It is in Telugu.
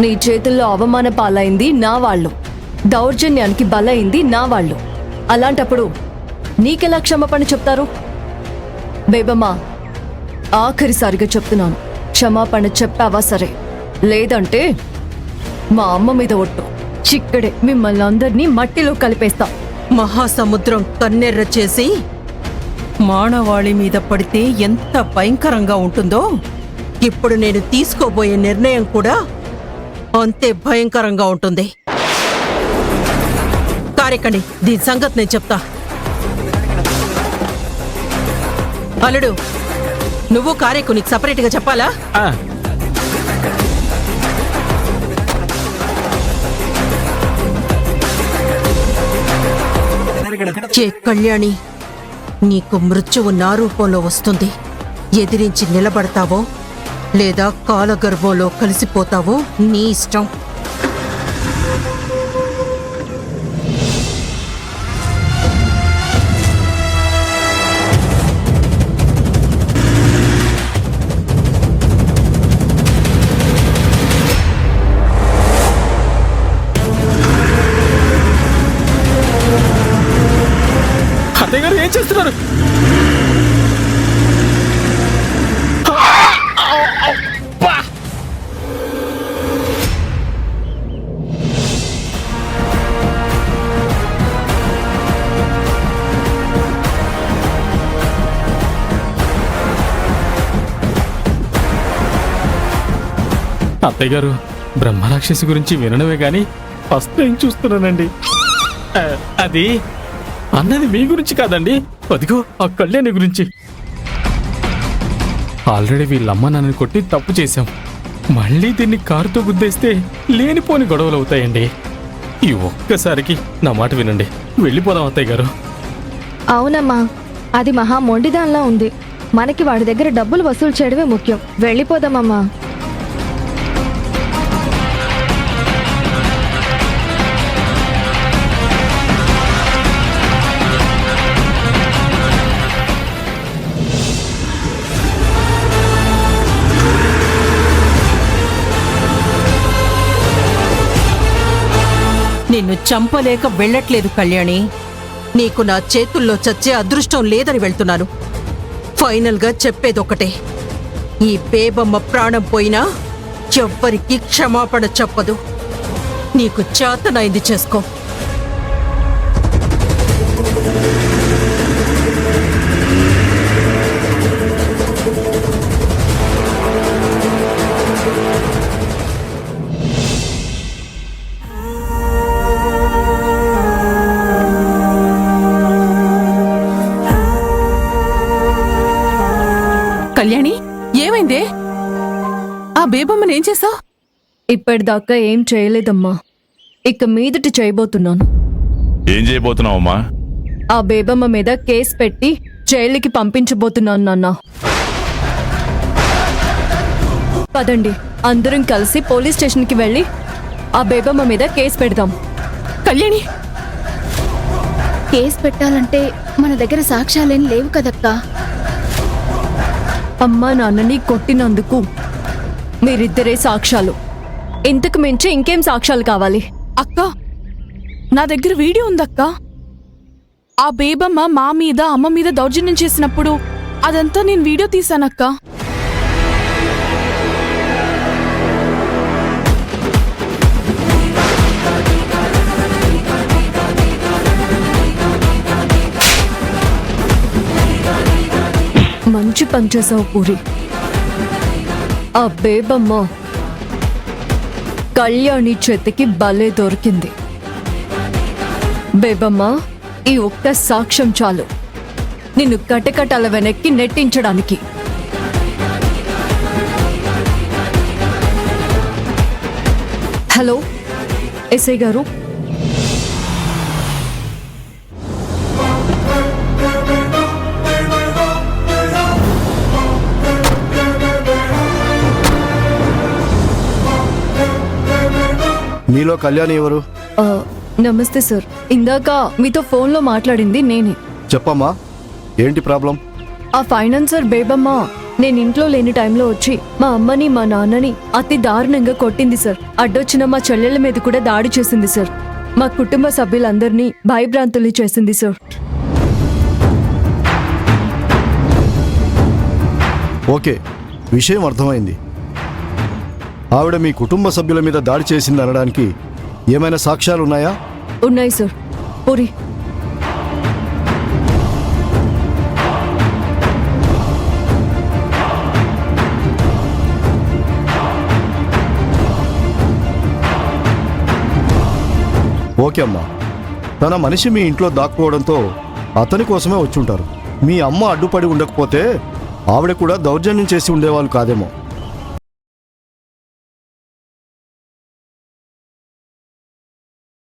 నీ చేతుల్లో అవమాన పాలైంది నా వాళ్ళు, దౌర్జన్యానికి బలైంది నా వాళ్ళు. అలాంటప్పుడు నీకెలా క్షమాపణ చెప్తారు? బేబమ్మా, ఆఖరిసారిగా చెప్తున్నాను, క్షమాపణ చెప్పావా సరే, లేదంటే మా అమ్మ మీద ఒట్టు, చిక్కడే మిమ్మల్ని అందరినీ మట్టిలో కలిపేస్తా. మహాసముద్రం కన్నెర్ర చేసి మానవాళి మీద పడితే ఎంత భయంకరంగా ఉంటుందో, ఇప్పుడు నేను తీసుకోబోయే నిర్ణయం కూడా అంతే భయంకరంగా ఉంటుంది. కారెక్కండి, దీని సంగతి నేను చెప్తా. అల్లుడు, నువ్వు కారెక్కు, నీకు సపరేట్గా చెప్పాలా? చే కళ్యాణి, నీకు మృత్యువు నా రూపంలో వస్తుంది. ఎదిరించి నిలబడతావో లేదా కాలగర్భంలో కలిసిపోతావో నీ ఇష్టం. అత్తయ్య గారు ఏం చేస్తున్నారు? అత్తయ్య గారు, బ్రహ్మరాక్షసి గురించి వినడమే గాని ఫస్ట్ టైం చూస్తున్నానండి. అది అన్నది మీ గురించి కాదండి, అదిగో ఆ కళ్యాణి గురించి. ఆల్రెడీ వీళ్ళమ్మ నన్ను కొట్టి తప్పు చేశాం, మళ్ళీ దీన్ని కారుతో గుద్దేస్తే లేనిపోని గొడవలు అవుతాయండి. ఈ ఒక్కసారికి నా మాట వినండి, వెళ్ళిపోదాం అత్తయ్య గారు. అవునమ్మా, అది మహా మొండిదాన్లా ఉంది. మనకి వాడి దగ్గర డబ్బులు వసూలు చేయడమే ముఖ్యం. వెళ్ళిపోదామమ్మా. నిన్ను చంపలేక వెళ్ళట్లేదు కళ్యాణి, నీకు నా చేతుల్లో చచ్చే అదృష్టం లేదని వెళ్తున్నాను. ఫైనల్గా చెప్పేదొక్కటే, ఈ బేబమ్మ ప్రాణం పోయినా ఎవ్వరికీ క్షమాపణ చెప్పదు. నీకు చేతనైంది చేసుకో. కళ్యాణి, ఏమైందే? ఆ బేబమ్మని ఏం చేసావు? ఇప్పటిదాకా ఏం చేయలేదమ్మా, ఇక మీదటి చేయబోతున్నాను. ఏం చేయబోతున్నావమ్మా? ఆ బేబమ్మ మీద కేసు పెట్టి జైలుకి పంపించబోతున్నాను నాన్న. పదండి, అందరం కలిసి పోలీస్ స్టేషన్కి వెళ్ళి ఆ బేబమ్మ మీద కేసు పెడదాం. కళ్యాణి, కేసు పెట్టాలంటే మన దగ్గర సాక్ష్యాలేం లేవు కదక్కా. అమ్మా నాన్నని కొట్టినందుకు మీరిద్దరే సాక్ష్యాలు, ఇంతకు మించి ఇంకేం సాక్ష్యాలు కావాలి? అక్క, నా దగ్గర వీడియో ఉందక్క. ఆ బేబమ్మ మా మీద అమ్మ మీద దౌర్జన్యం చేసినప్పుడు అదంతా నేను వీడియో తీశానక్క. మంచి పని చేసావు పూరి. ఆ బేబమ్మ కళ్యాణి చేతికి భలే దొరికింది. బేబమ్మ, ఈ ఒక్క సాక్ష్యం చాలు నిన్ను కటకటాల వెనక్కి నెట్టించడానికి. హలో ఎస్ఐ గారు, మీలో కళ్యాణి ఎవరు? నమస్తే సార్, ఇందాక మీతో ఫోన్లో మాట్లాడింది నేనే. చెప్పమ్మా, ఏంటి ప్రాబ్లం? ఆ ఫైనాన్సర్ బేబమ్మ నేను ఇంట్లో లేని టైంలో వచ్చి మా అమ్మని మా నాన్నని అతి దారుణంగా కొట్టింది సార్. అడ్డొచ్చిన మా చెల్లెళ్ళ మీద కూడా దాడి చేసింది సార్. మా కుటుంబ సభ్యులందరినీ భయభ్రాంతులు చేసింది సార్. ఓకే, విషయం అర్థమైంది. ఆవిడ మీ కుటుంబ సభ్యుల మీద దాడి చేసింది అనడానికి ఏమైనా సాక్ష్యాలు ఉన్నాయా? ఉన్నాయి సార్. పూరి, ఓకే అమ్మా, తన మనిషి మీ ఇంట్లో దాక్కోవడంతో అతని కోసమే వచ్చుంటారు. మీ అమ్మ అడ్డుపడి ఉండకపోతే ఆవిడ కూడా దౌర్జన్యం చేసి ఉండేవాళ్ళు కాదేమో.